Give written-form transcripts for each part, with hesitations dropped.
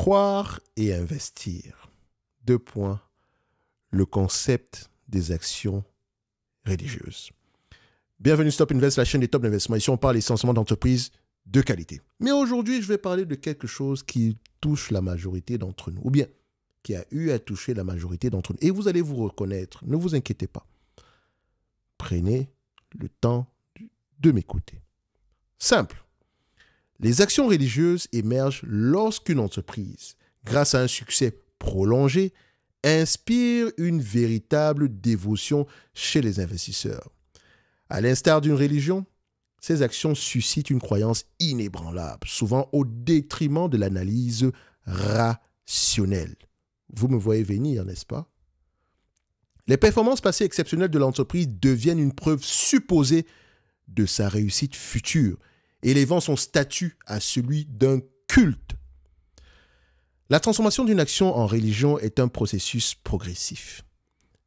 Croire et investir. 2 points. Le concept des actions religieuses. Bienvenue Stop Invest, la chaîne des top d'investissement. Ici, on parle essentiellement d'entreprises de qualité. Mais aujourd'hui, je vais parler de quelque chose qui touche la majorité d'entre nous, ou bien qui a eu à toucher la majorité d'entre nous. Et vous allez vous reconnaître, ne vous inquiétez pas. Prenez le temps de m'écouter. Simple. Les actions religieuses émergent lorsqu'une entreprise, grâce à un succès prolongé, inspire une véritable dévotion chez les investisseurs. À l'instar d'une religion, ces actions suscitent une croyance inébranlable, souvent au détriment de l'analyse rationnelle. Vous me voyez venir, n'est-ce pas? Les performances passées exceptionnelles de l'entreprise deviennent une preuve supposée de sa réussite future, élevant son statut à celui d'un culte. La transformation d'une action en religion est un processus progressif.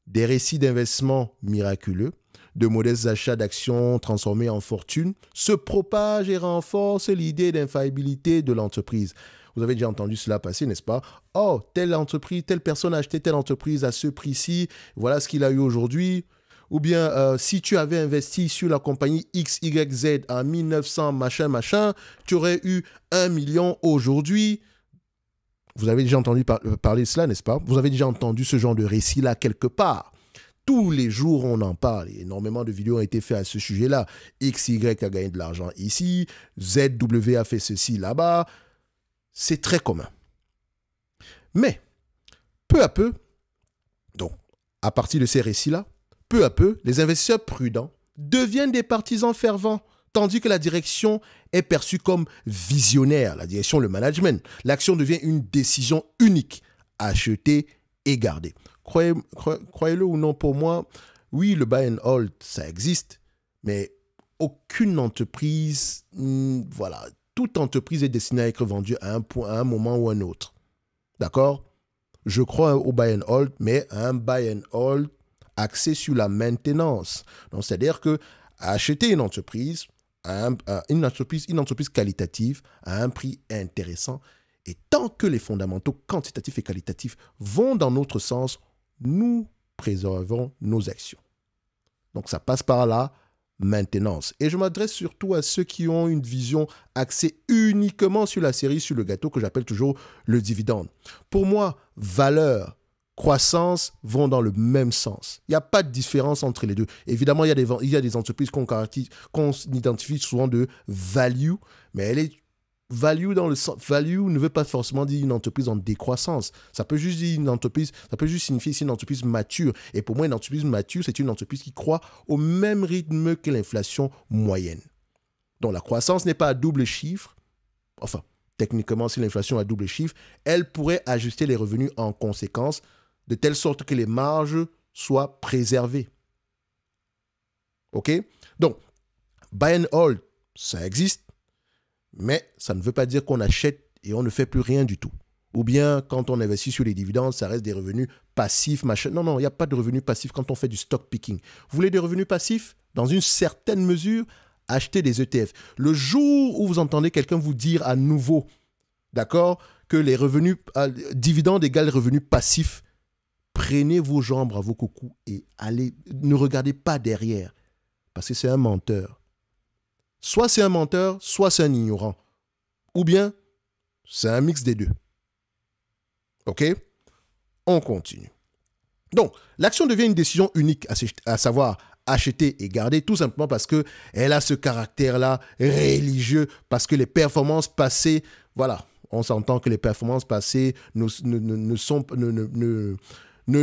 Des récits d'investissement miraculeux, de modestes achats d'actions transformées en fortune, se propagent et renforcent l'idée d'infaillibilité de l'entreprise. Vous avez déjà entendu cela passer, n'est-ce pas? Oh, telle entreprise, telle personne a acheté telle entreprise à ce prix-ci, voilà ce qu'il a eu aujourd'hui. Ou bien, si tu avais investi sur la compagnie XYZ en 1900, machin, tu aurais eu 1 million aujourd'hui. Vous avez déjà entendu parler de cela, n'est-ce pas? Vous avez déjà entendu ce genre de récit-là quelque part. Tous les jours, on en parle. Énormément de vidéos ont été faites à ce sujet-là. XY a gagné de l'argent ici. ZW a fait ceci là-bas. C'est très commun. Mais, peu à peu, donc, à partir de ces récits-là, peu à peu, les investisseurs prudents deviennent des partisans fervents, tandis que la direction est perçue comme visionnaire, la direction, le management. L'action devient une décision unique, acheter et garder. Croyez-le ou non, pour moi, oui, le buy and hold, ça existe, mais aucune entreprise, voilà, toute entreprise est destinée à être vendue à un moment ou à un autre. D'accord? Je crois au buy and hold, mais un buy and hold axé sur la maintenance. Donc, c'est-à-dire que acheter une entreprise qualitative à un prix intéressant, et tant que les fondamentaux quantitatifs et qualitatifs vont dans notre sens, nous préservons nos actions. Donc, ça passe par la maintenance. Et je m'adresse surtout à ceux qui ont une vision axée uniquement sur la cerise sur le gâteau que j'appelle toujours le dividende. Pour moi, valeur, croissance vont dans le même sens. Il n'y a pas de différence entre les deux. Évidemment, il y a des entreprises qu'on identifie souvent de value, mais elle est value dans le sens. Value ne veut pas forcément dire une entreprise en décroissance. Ça peut juste dire une entreprise, ça peut juste signifier une entreprise mature. Et pour moi, une entreprise mature, c'est une entreprise qui croît au même rythme que l'inflation moyenne. Donc la croissance n'est pas à double chiffre. Enfin, techniquement, si l'inflation est à double chiffre, elle pourrait ajuster les revenus en conséquence, de telle sorte que les marges soient préservées. OK? Donc, buy and hold, ça existe, mais ça ne veut pas dire qu'on achète et on ne fait plus rien du tout. Ou bien, quand on investit sur les dividendes, ça reste des revenus passifs, machin. Non, il n'y a pas de revenus passifs quand on fait du stock picking. Vous voulez des revenus passifs? Dans une certaine mesure, achetez des ETF. Le jour où vous entendez quelqu'un vous dire à nouveau, d'accord, que les revenus, dividendes égale revenus passifs, prenez vos jambes à vos coucous et allez, ne regardez pas derrière, parce que c'est un menteur. Soit c'est un menteur, soit c'est un ignorant. Ou bien, c'est un mix des deux. OK? On continue. Donc, l'action devient une décision unique, à savoir acheter et garder, tout simplement parce qu'elle a ce caractère-là religieux, parce que les performances passées, voilà, on s'entend que les performances passées ne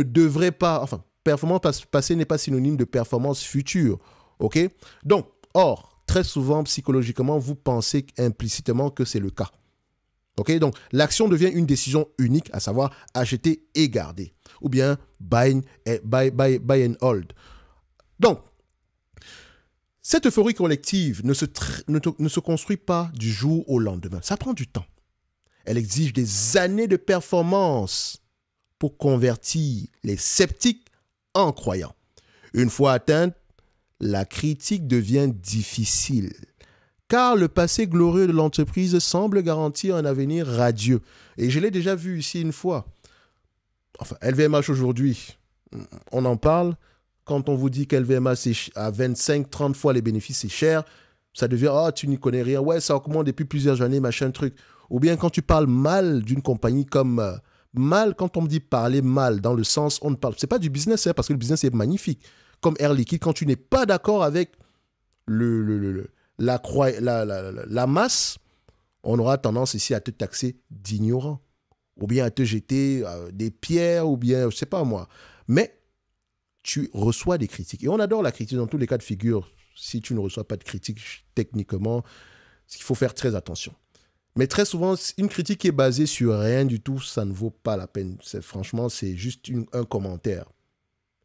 devraient pas, enfin, performance passée n'est pas synonyme de performance future. OK? Donc, très souvent, psychologiquement, vous pensez implicitement que c'est le cas. OK? Donc, l'action devient une décision unique, à savoir acheter et garder. Ou bien buy and hold. Donc, cette euphorie collective ne se construit pas du jour au lendemain. Ça prend du temps. Elle exige des années de performance pour convertir les sceptiques en croyants. Une fois atteinte, la critique devient difficile, car le passé glorieux de l'entreprise semble garantir un avenir radieux. Et je l'ai déjà vu ici une fois. Enfin, LVMH aujourd'hui, on en parle. Quand on vous dit qu'LVMH c'est à 25-30 fois les bénéfices, c'est cher, ça devient « Ah, tu n'y connais rien. Ouais, ça augmente depuis plusieurs années, machin, truc. » Ou bien quand tu parles mal d'une compagnie comme... mal, quand on me dit parler mal, dans le sens, on ne parle... C'est pas du business, hein, parce que le business est magnifique. Comme Air Liquide, quand tu n'es pas d'accord avec la masse, on aura tendance ici à te taxer d'ignorant. Ou bien à te jeter des pierres, ou bien, je sais pas moi. Mais tu reçois des critiques. Et on adore la critique dans tous les cas de figure. Si tu ne reçois pas de critique, techniquement, il faut faire très attention. Mais très souvent, une critique qui est basée sur rien du tout, ça ne vaut pas la peine. Franchement, c'est juste un commentaire.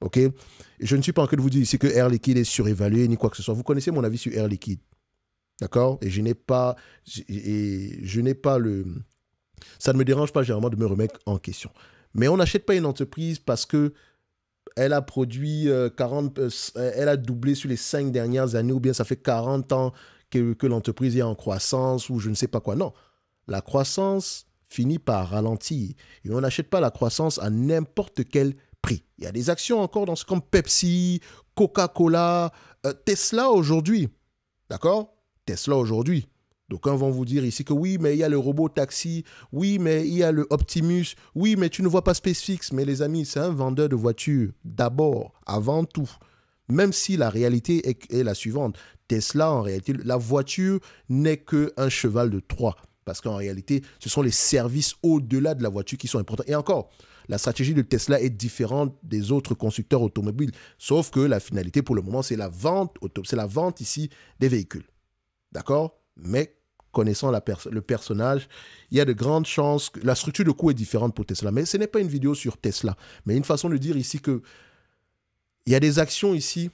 OK? Et je ne suis pas en train de vous dire ici que Air Liquide est surévalué ni quoi que ce soit. Vous connaissez mon avis sur Air Liquide. D'accord? Et je n'ai pas le... Ça ne me dérange pas généralement de me remettre en question. Mais on n'achète pas une entreprise parce que elle a produit elle a doublé sur les 5 dernières années, ou bien ça fait 40 ans que l'entreprise est en croissance, ou je ne sais pas quoi. Non, la croissance finit par ralentir. Et on n'achète pas la croissance à n'importe quel prix. Il y a des actions encore comme Pepsi, Coca-Cola, Tesla aujourd'hui. D'accord? Tesla aujourd'hui. D'aucuns vont vous dire ici que oui, mais il y a le robot taxi, oui, mais il y a le Optimus, oui, mais tu ne vois pas SpaceX. Mais les amis, c'est un vendeur de voitures, d'abord, avant tout. Même si la réalité est la suivante. Tesla, en réalité, la voiture n'est qu'un cheval de Troie. Parce qu'en réalité, ce sont les services au-delà de la voiture qui sont importants. Et encore, la stratégie de Tesla est différente des autres constructeurs automobiles. Sauf que la finalité, pour le moment, c'est la vente ici des véhicules. D'accord? Mais connaissant le personnage, il y a de grandes chances que la structure de coût est différente pour Tesla. Mais ce n'est pas une vidéo sur Tesla, mais une façon de dire ici que il y a des actions ici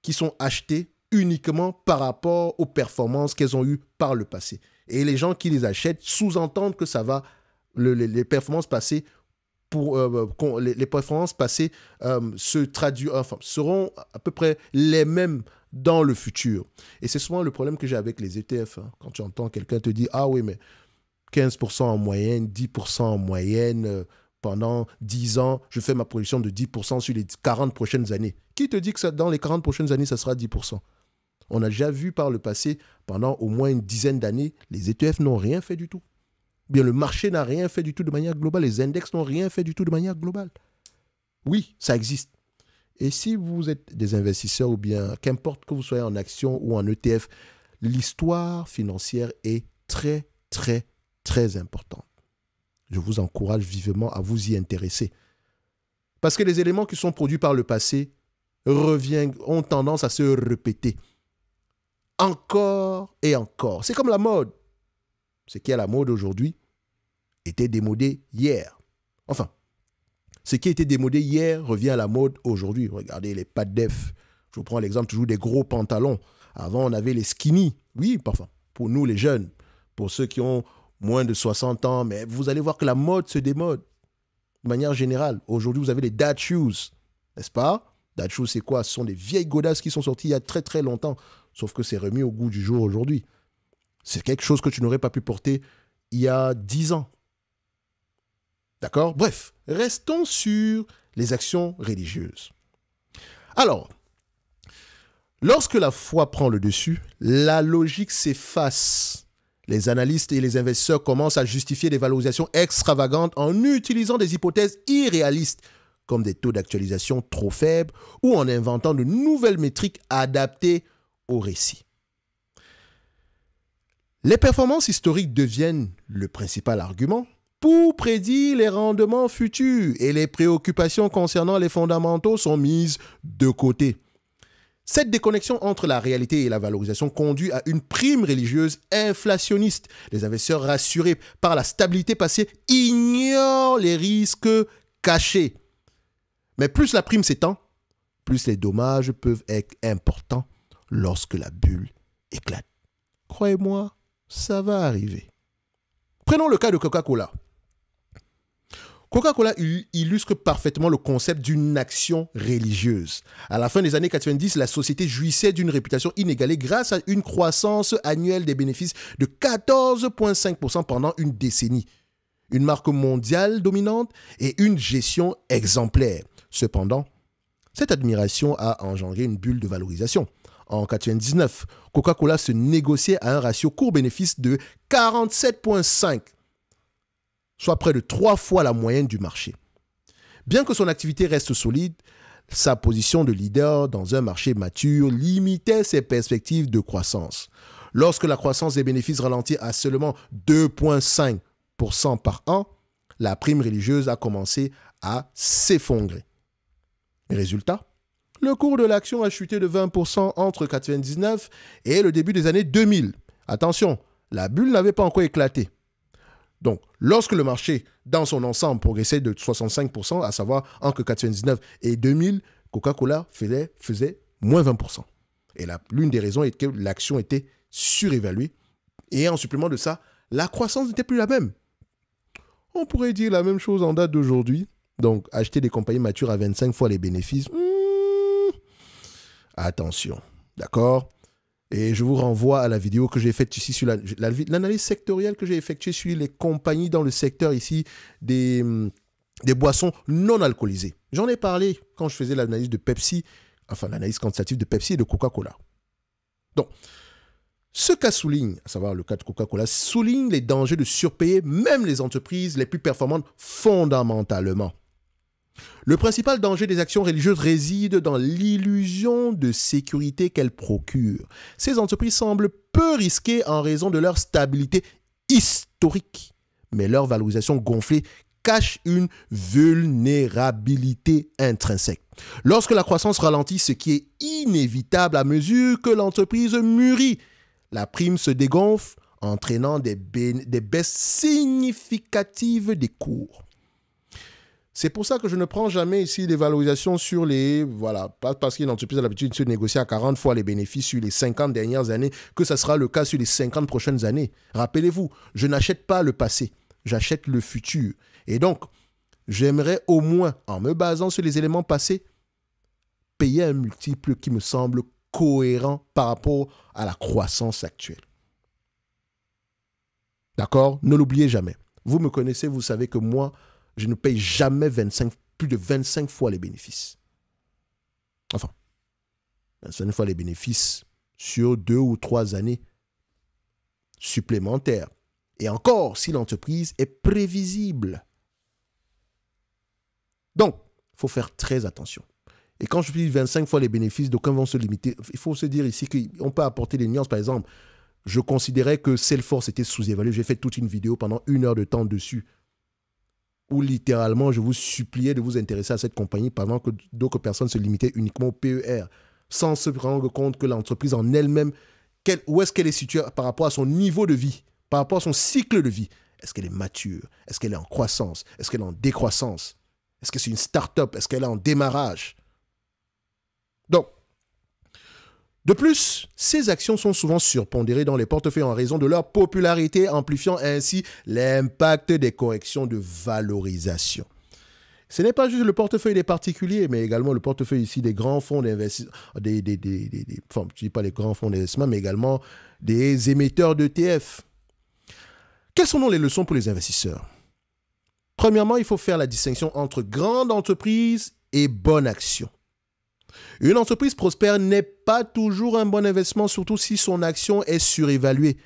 qui sont achetées uniquement par rapport aux performances qu'elles ont eues par le passé. Et les gens qui les achètent sous-entendent que ça va, les performances passées les performances passées seront à peu près les mêmes dans le futur. Et c'est souvent le problème que j'ai avec les ETF. Hein. Quand tu entends quelqu'un te dire « Ah oui, mais 15% en moyenne, 10% en moyenne, pendant 10 ans, je fais ma projection de 10% sur les 40 prochaines années. » Qui te dit que dans les 40 prochaines années, ça sera 10%? On a déjà vu par le passé, pendant au moins une dizaine d'années, les ETF n'ont rien fait du tout. Bien, le marché n'a rien fait du tout de manière globale. Les index n'ont rien fait du tout de manière globale. Oui, ça existe. Et si vous êtes des investisseurs ou bien qu'importe que vous soyez en action ou en ETF, l'histoire financière est très, très, très importante. Je vous encourage vivement à vous y intéresser. Parce que les éléments qui sont produits par le passé ont tendance à se répéter. Encore et encore. C'est comme la mode. Ce qui est à la mode aujourd'hui était démodé hier. Enfin, ce qui était démodé hier revient à la mode aujourd'hui. Regardez les pattes def. Je vous prends l'exemple toujours des gros pantalons. Avant, on avait les skinny. Oui, parfois, pour nous les jeunes, pour ceux qui ont moins de 60 ans, mais vous allez voir que la mode se démode de manière générale. Aujourd'hui, vous avez les dad shoes, n'est-ce pas? Dad shoes, c'est quoi? Ce sont des vieilles godasses qui sont sorties il y a très très longtemps, sauf que c'est remis au goût du jour aujourd'hui. C'est quelque chose que tu n'aurais pas pu porter il y a 10 ans. D'accord? Bref, restons sur les actions religieuses. Alors, lorsque la foi prend le dessus, la logique s'efface. Les analystes et les investisseurs commencent à justifier des valorisations extravagantes en utilisant des hypothèses irréalistes, comme des taux d'actualisation trop faibles ou en inventant de nouvelles métriques adaptées au récit. Les performances historiques deviennent le principal argument pour prédire les rendements futurs et les préoccupations concernant les fondamentaux sont mises de côté. Cette déconnexion entre la réalité et la valorisation conduit à une prime religieuse inflationniste. Les investisseurs rassurés par la stabilité passée ignorent les risques cachés. Mais plus la prime s'étend, plus les dommages peuvent être importants lorsque la bulle éclate. Croyez-moi, ça va arriver. Prenons le cas de Coca-Cola. Coca-Cola illustre parfaitement le concept d'une action religieuse. À la fin des années 90, la société jouissait d'une réputation inégalée grâce à une croissance annuelle des bénéfices de 14,5% pendant une décennie. Une marque mondiale dominante et une gestion exemplaire. Cependant, cette admiration a engendré une bulle de valorisation. En 1999, Coca-Cola se négociait à un ratio cours-bénéfice de 47,5, soit près de 3 fois la moyenne du marché. Bien que son activité reste solide, sa position de leader dans un marché mature limitait ses perspectives de croissance. Lorsque la croissance des bénéfices ralentit à seulement 2,5% par an, la prime religieuse a commencé à s'effondrer. Résultat, le cours de l'action a chuté de 20% entre 1999 et le début des années 2000. Attention, la bulle n'avait pas encore éclaté. Donc, lorsque le marché, dans son ensemble, progressait de 65%, à savoir entre 1999 et 2000, Coca-Cola faisait moins 20%. Et l'une des raisons est que l'action était surévaluée. Et en supplément de ça, la croissance n'était plus la même. On pourrait dire la même chose en date d'aujourd'hui. Donc, acheter des compagnies matures à 25 fois les bénéfices, attention, d'accord? Et je vous renvoie à la vidéo que j'ai faite ici sur l'analyse sectorielle que j'ai effectuée sur les compagnies dans le secteur ici des boissons non alcoolisées. J'en ai parlé quand je faisais l'analyse de Pepsi, enfin l'analyse quantitative de Pepsi et de Coca-Cola. Donc, ce cas souligne, à savoir le cas de Coca-Cola, souligne les dangers de surpayer même les entreprises les plus performantes fondamentalement. Le principal danger des actions religieuses réside dans l'illusion de sécurité qu'elles procurent. Ces entreprises semblent peu risquées en raison de leur stabilité historique, mais leur valorisation gonflée cache une vulnérabilité intrinsèque. Lorsque la croissance ralentit, ce qui est inévitable à mesure que l'entreprise mûrit, la prime se dégonfle, entraînant des baisses significatives des cours. C'est pour ça que je ne prends jamais ici des valorisations sur les... Voilà, pas parce qu'une entreprise a l'habitude de se négocier à 40 fois les bénéfices sur les 50 dernières années, que ça sera le cas sur les 50 prochaines années. Rappelez-vous, je n'achète pas le passé, j'achète le futur. Et donc, j'aimerais au moins, en me basant sur les éléments passés, payer un multiple qui me semble cohérent par rapport à la croissance actuelle. D'accord? Ne l'oubliez jamais. Vous me connaissez, vous savez que moi, je ne paye jamais plus de 25 fois les bénéfices. Enfin, 25 fois les bénéfices sur 2 ou 3 années supplémentaires. Et encore, si l'entreprise est prévisible. Donc, il faut faire très attention. Et quand je dis 25 fois les bénéfices, d'aucuns vont se limiter. Il faut se dire ici qu'on peut apporter des nuances. Par exemple, je considérais que Salesforce était sous-évalué. J'ai fait toute une vidéo pendant 1 heure de temps dessus, où littéralement, je vous suppliais de vous intéresser à cette compagnie pendant que d'autres personnes se limitaient uniquement au PER, sans se rendre compte que l'entreprise en elle-même, où est-ce qu'elle est située par rapport à son niveau de vie, par rapport à son cycle de vie. Est-ce qu'elle est mature? Est-ce qu'elle est en croissance? Est-ce qu'elle est en décroissance? Est-ce que c'est une start-up? Est-ce qu'elle est en démarrage? Donc, de plus, ces actions sont souvent surpondérées dans les portefeuilles en raison de leur popularité, amplifiant ainsi l'impact des corrections de valorisation. Ce n'est pas juste le portefeuille des particuliers, mais également le portefeuille ici des grands fonds d'investissement, enfin, je ne dis pas les grands fonds d'investissement, mais également des émetteurs d'ETF. Quelles sont donc les leçons pour les investisseurs? Premièrement, il faut faire la distinction entre grande entreprise et bonne action. Une entreprise prospère n'est pas toujours un bon investissement, surtout si son action est surévaluée.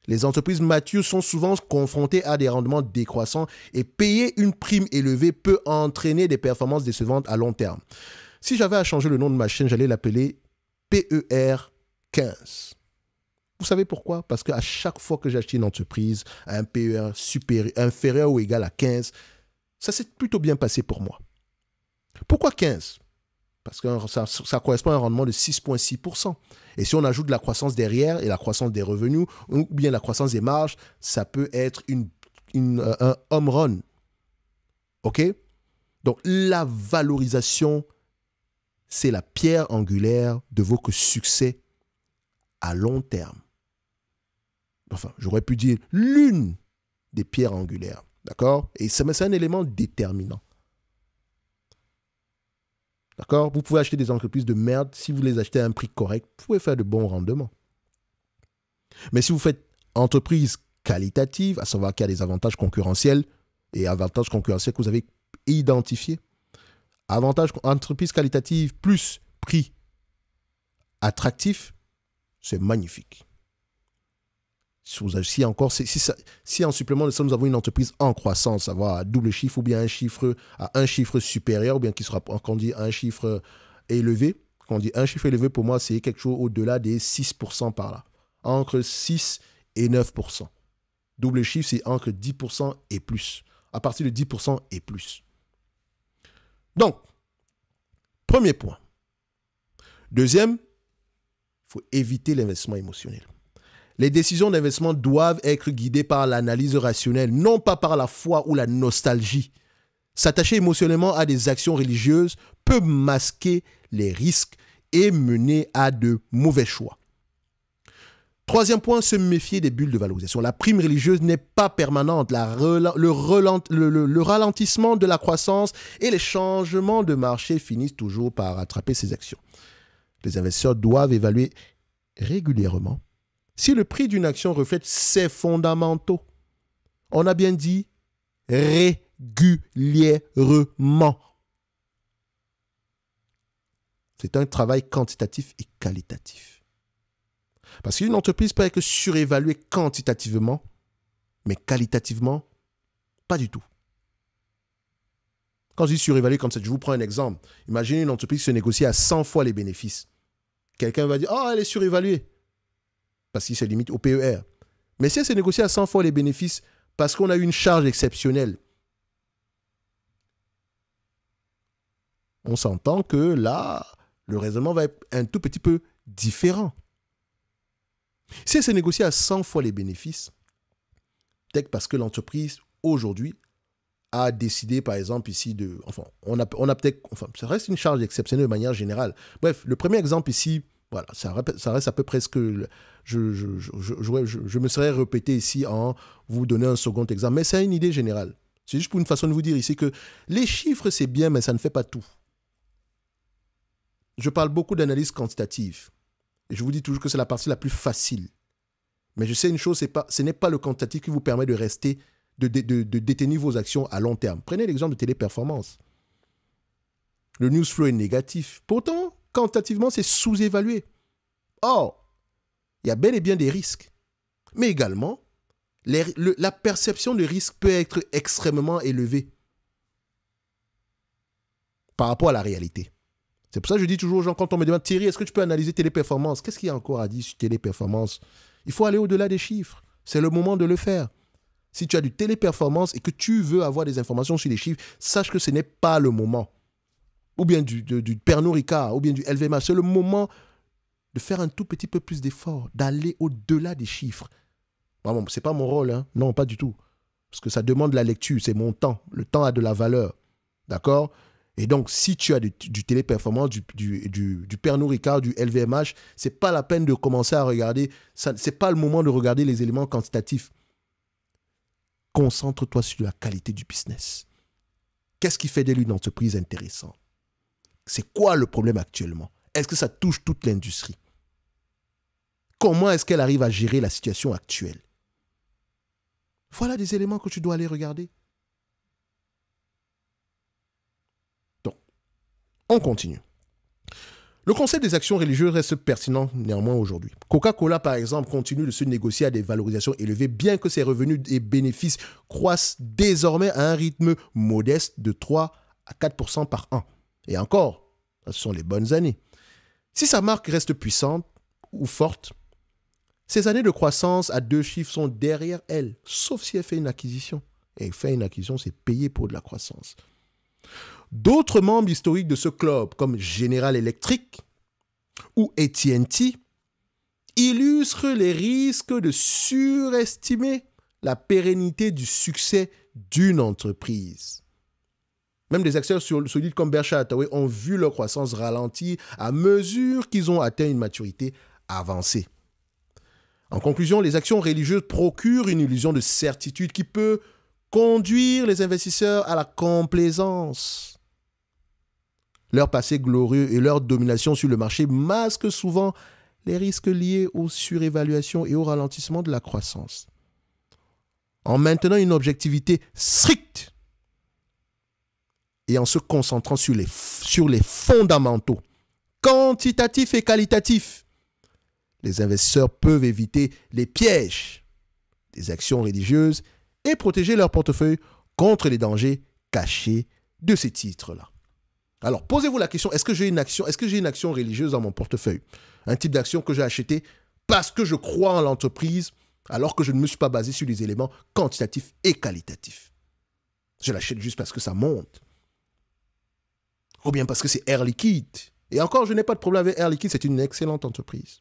Les entreprises matures sont souvent confrontées à des rendements décroissants et payer une prime élevée peut entraîner des performances décevantes à long terme. Si j'avais à changer le nom de ma chaîne, j'allais l'appeler PER 15. Vous savez pourquoi? Parce qu'à chaque fois que j'achète une entreprise à un PER inférieur ou égal à 15, ça s'est plutôt bien passé pour moi. Pourquoi 15? Parce que ça correspond à un rendement de 6,6%. Et si on ajoute de la croissance derrière et la croissance des revenus, ou bien la croissance des marges, ça peut être un home run. OK? Donc, la valorisation, c'est la pierre angulaire de votre succès à long terme. Enfin, j'aurais pu dire l'une des pierres angulaires. D'accord? Et c'est un élément déterminant. D'accord? Vous pouvez acheter des entreprises de merde. Si vous les achetez à un prix correct, vous pouvez faire de bons rendements. Mais si vous faites entreprise qualitative, à savoir qu'il y a des avantages concurrentiels et avantages concurrentiels que vous avez identifiés, avantages entreprise qualitative plus prix attractif, c'est magnifique. Si en supplément de ça, nous avons une entreprise en croissance, savoir à double chiffre ou bien à un chiffre supérieur, ou bien qui sera, quand on dit un chiffre élevé, quand on dit un chiffre élevé, pour moi, c'est quelque chose au-delà des 6% par là. Entre 6 et 9%. Double chiffre, c'est entre 10% et plus. À partir de 10% et plus. Donc, premier point. Deuxième, il faut éviter l'investissement émotionnel. Les décisions d'investissement doivent être guidées par l'analyse rationnelle, non pas par la foi ou la nostalgie. S'attacher émotionnellement à des actions religieuses peut masquer les risques et mener à de mauvais choix. Troisième point, se méfier des bulles de valorisation. La prime religieuse n'est pas permanente. Le ralentissement de la croissance et les changements de marché finissent toujours par rattraper ces actions. Les investisseurs doivent évaluer régulièrement si le prix d'une action reflète ses fondamentaux. On a bien dit régulièrement. C'est un travail quantitatif et qualitatif. Parce qu'une entreprise peut être surévaluée quantitativement, mais qualitativement, pas du tout. Quand je dis surévaluée quantitativement, je vous prends un exemple. Imaginez une entreprise qui se négocie à 100 fois les bénéfices. Quelqu'un va dire « Oh, elle est surévaluée » parce qu'il se limite au PER. Mais si elle se négocie à 100 fois les bénéfices parce qu'on a eu une charge exceptionnelle, on s'entend que là, le raisonnement va être un tout petit peu différent. Si elle se négocie à 100 fois les bénéfices, peut-être parce que l'entreprise, aujourd'hui, a décidé, par exemple, ici de... Enfin, on a peut-être... Enfin, ça reste une charge exceptionnelle de manière générale. Bref, le premier exemple ici, voilà, ça reste à peu près ce que je me serais répété ici en vous donnant un second exemple. Mais c'est une idée générale. C'est juste pour une façon de vous dire ici que les chiffres, c'est bien, mais ça ne fait pas tout. Je parle beaucoup d'analyse quantitative. Et je vous dis toujours que c'est la partie la plus facile. Mais je sais une chose, ce n'est pas le quantitatif qui vous permet de rester, de détenir vos actions à long terme. Prenez l'exemple de Téléperformance. Le news flow est négatif. Pourtant, quantitativement, c'est sous-évalué. Or, il y a bel et bien des risques. Mais également, la perception de risque peut être extrêmement élevée par rapport à la réalité. C'est pour ça que je dis toujours aux gens, quand on me demande « Thierry, est-ce que tu peux analyser Téléperformance ?» Qu'est-ce qu'il y a encore à dire sur Téléperformance? Il faut aller au-delà des chiffres. C'est le moment de le faire. Si tu as du Téléperformance et que tu veux avoir des informations sur les chiffres, sache que ce n'est pas le moment. Ou bien du Pernod Ricard, ou bien du LVMH. C'est le moment de faire un tout petit peu plus d'effort, d'aller au-delà des chiffres. Bon, ce n'est pas mon rôle, hein? Non, pas du tout. Parce que ça demande la lecture, c'est mon temps. Le temps a de la valeur. D'accord? Et donc, si tu as du Téléperformance, du Pernod Ricard, du LVMH, ce n'est pas la peine de commencer à regarder. Ce n'est pas le moment de regarder les éléments quantitatifs. Concentre-toi sur la qualité du business. Qu'est-ce qui fait d'elle une entreprise intéressante? C'est quoi le problème actuellement? Est-ce que ça touche toute l'industrie? Comment est-ce qu'elle arrive à gérer la situation actuelle? Voilà des éléments que tu dois aller regarder. Donc, on continue. Le concept des actions religieuses reste pertinent néanmoins aujourd'hui. Coca-Cola, par exemple, continue de se négocier à des valorisations élevées, bien que ses revenus et bénéfices croissent désormais à un rythme modeste de 3 à 4% par an. Et encore, ce sont les bonnes années. Si sa marque reste puissante ou forte, ces années de croissance à 2 chiffres sont derrière elle, sauf si elle fait une acquisition. Et faire une acquisition, c'est payer pour de la croissance. D'autres membres historiques de ce club, comme General Electric ou AT&T, illustrent les risques de surestimer la pérennité du succès d'une entreprise. Même des acteurs solides comme Berkshire Hathaway ont vu leur croissance ralentir à mesure qu'ils ont atteint une maturité avancée. En conclusion, les actions religieuses procurent une illusion de certitude qui peut conduire les investisseurs à la complaisance. Leur passé glorieux et leur domination sur le marché masquent souvent les risques liés aux surévaluations et au ralentissement de la croissance. En maintenant une objectivité stricte et en se concentrant sur les fondamentaux, quantitatifs et qualitatifs, les investisseurs peuvent éviter les pièges des actions religieuses et protéger leur portefeuille contre les dangers cachés de ces titres-là. Alors, posez-vous la question, est-ce que j'ai une action religieuse dans mon portefeuille? Un type d'action que j'ai acheté parce que je crois en l'entreprise, alors que je ne me suis pas basé sur les éléments quantitatifs et qualitatifs. Je l'achète juste parce que ça monte. Ou bien parce que c'est Air Liquide. Et encore, je n'ai pas de problème avec Air Liquide, c'est une excellente entreprise.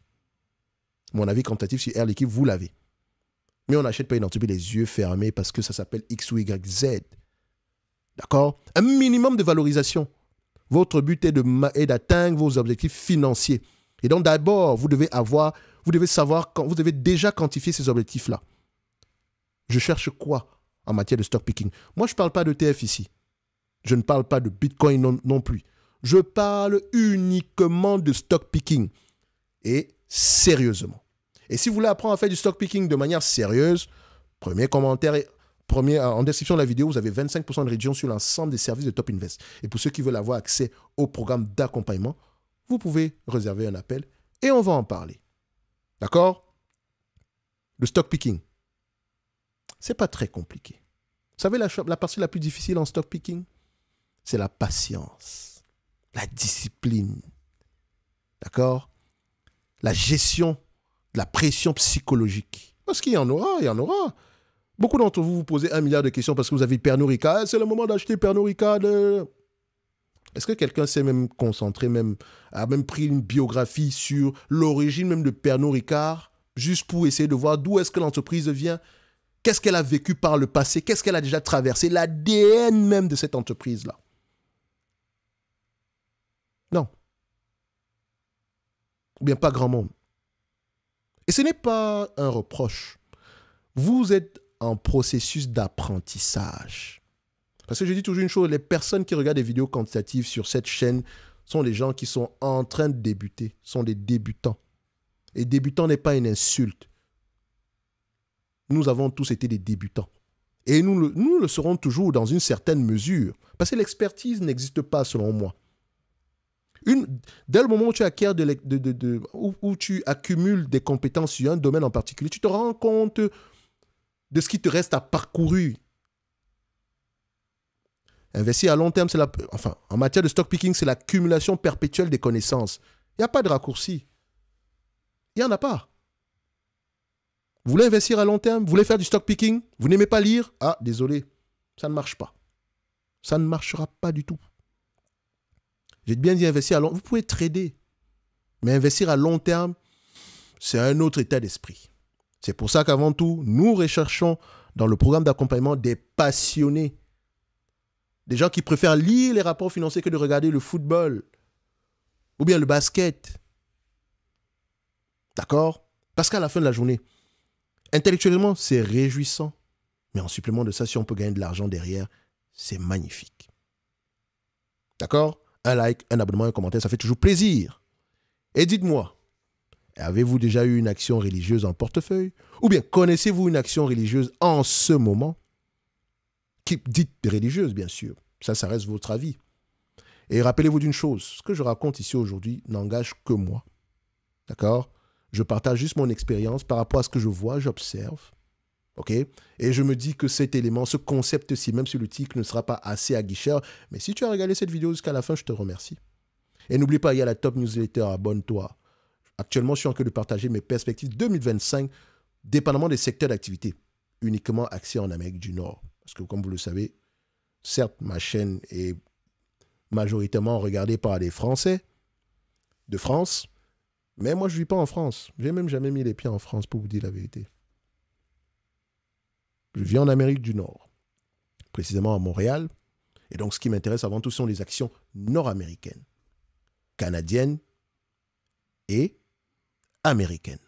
Mon avis quantitatif sur Air Liquide, vous l'avez. Mais on n'achète pas une entreprise les yeux fermés parce que ça s'appelle X ou Y, Z. D'accord? Un minimum de valorisation. Votre but est d'atteindre vos objectifs financiers. Et donc d'abord, vous devez déjà quantifier ces objectifs-là. Je cherche quoi en matière de stock picking? Moi, je ne parle pas de TF ici. Je ne parle pas de Bitcoin non plus. Je parle uniquement de stock picking. Et sérieusement. Et si vous voulez apprendre à faire du stock picking de manière sérieuse, premier commentaire, en description de la vidéo, vous avez 25% de réduction sur l'ensemble des services de Top Invest. Et pour ceux qui veulent avoir accès au programme d'accompagnement, vous pouvez réserver un appel et on va en parler. D'accord? Le stock picking, c'est pas très compliqué. Vous savez, la partie la plus difficile en stock picking, c'est la patience, la discipline. D'accord? La gestion de la pression psychologique. Parce qu'il y en aura, il y en aura. Beaucoup d'entre vous vous posez 1 milliard de questions parce que vous avez Pernod Ricard. C'est le moment d'acheter Pernod Ricard. Est-ce que quelqu'un s'est même concentré, a même pris une biographie sur l'origine même de Pernod Ricard, juste pour essayer de voir d'où est-ce que l'entreprise vient, qu'est-ce qu'elle a vécu par le passé, qu'est-ce qu'elle a déjà traversé, l'ADN même de cette entreprise-là? Non. Ou bien pas grand monde. Et ce n'est pas un reproche. Vous êtes en processus d'apprentissage. Parce que je dis toujours une chose, les personnes qui regardent des vidéos quantitatives sur cette chaîne sont des gens qui sont en train de débuter, sont des débutants. Et débutant n'est pas une insulte. Nous avons tous été des débutants. Et nous le serons toujours dans une certaine mesure. Parce que l'expertise n'existe pas selon moi. Dès le moment où tu acquiers où tu accumules des compétences sur un domaine en particulier, tu te rends compte de ce qui te reste à parcourir. Investir à long terme, en matière de stock picking, c'est l'accumulation perpétuelle des connaissances. Il n'y a pas de raccourci. Il n'y en a pas. Vous voulez investir à long terme? Vous voulez faire du stock picking? Vous n'aimez pas lire? Ah, désolé, ça ne marche pas. Ça ne marchera pas du tout. J'ai bien dit investir à long terme. Vous pouvez trader. Mais investir à long terme, c'est un autre état d'esprit. C'est pour ça qu'avant tout, nous recherchons dans le programme d'accompagnement des passionnés. Des gens qui préfèrent lire les rapports financiers que de regarder le football. Ou bien le basket. D'accord? Parce qu'à la fin de la journée, intellectuellement, c'est réjouissant. Mais en supplément de ça, si on peut gagner de l'argent derrière, c'est magnifique. D'accord? Un like, un abonnement, un commentaire, ça fait toujours plaisir. Et dites-moi, avez-vous déjà eu une action religieuse en portefeuille? Ou bien connaissez-vous une action religieuse en ce moment? Qui dite religieuse, bien sûr. Ça reste votre avis. Et rappelez-vous d'une chose, ce que je raconte ici aujourd'hui n'engage que moi. D'accord? Je partage juste mon expérience par rapport à ce que je vois, j'observe. OK? Et je me dis que cet élément, ce concept-ci, même si le titre ne sera pas assez aguicheur, mais si tu as regardé cette vidéo jusqu'à la fin, je te remercie. Et n'oublie pas, il y a la top newsletter, abonne-toi. Actuellement, je suis en train de partager mes perspectives 2025, dépendamment des secteurs d'activité, uniquement axés en Amérique du Nord. Parce que comme vous le savez, certes, ma chaîne est majoritairement regardée par des Français de France, mais moi, je ne vis pas en France. Je n'ai même jamais mis les pieds en France, pour vous dire la vérité. Je vis en Amérique du Nord, précisément à Montréal. Et donc, ce qui m'intéresse avant tout sont les actions nord-américaines, canadiennes et américaines.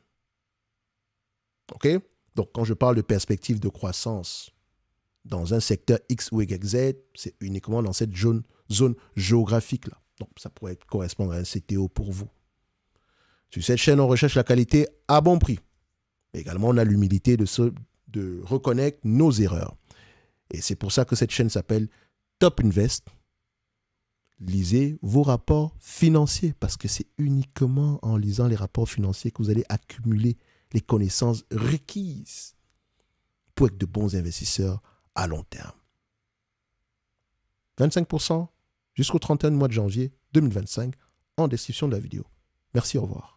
OK? Donc, quand je parle de perspective de croissance dans un secteur X ou Y, Z, c'est uniquement dans cette zone géographique-là. Donc, ça pourrait correspondre à un CTO pour vous. Sur cette chaîne, on recherche la qualité à bon prix. Également, on a l'humilité de reconnaître nos erreurs. Et c'est pour ça que cette chaîne s'appelle Top Invest. Lisez vos rapports financiers parce que c'est uniquement en lisant les rapports financiers que vous allez accumuler les connaissances requises pour être de bons investisseurs à long terme. 25% jusqu'au 31 mois de janvier 2025 en description de la vidéo. Merci, au revoir.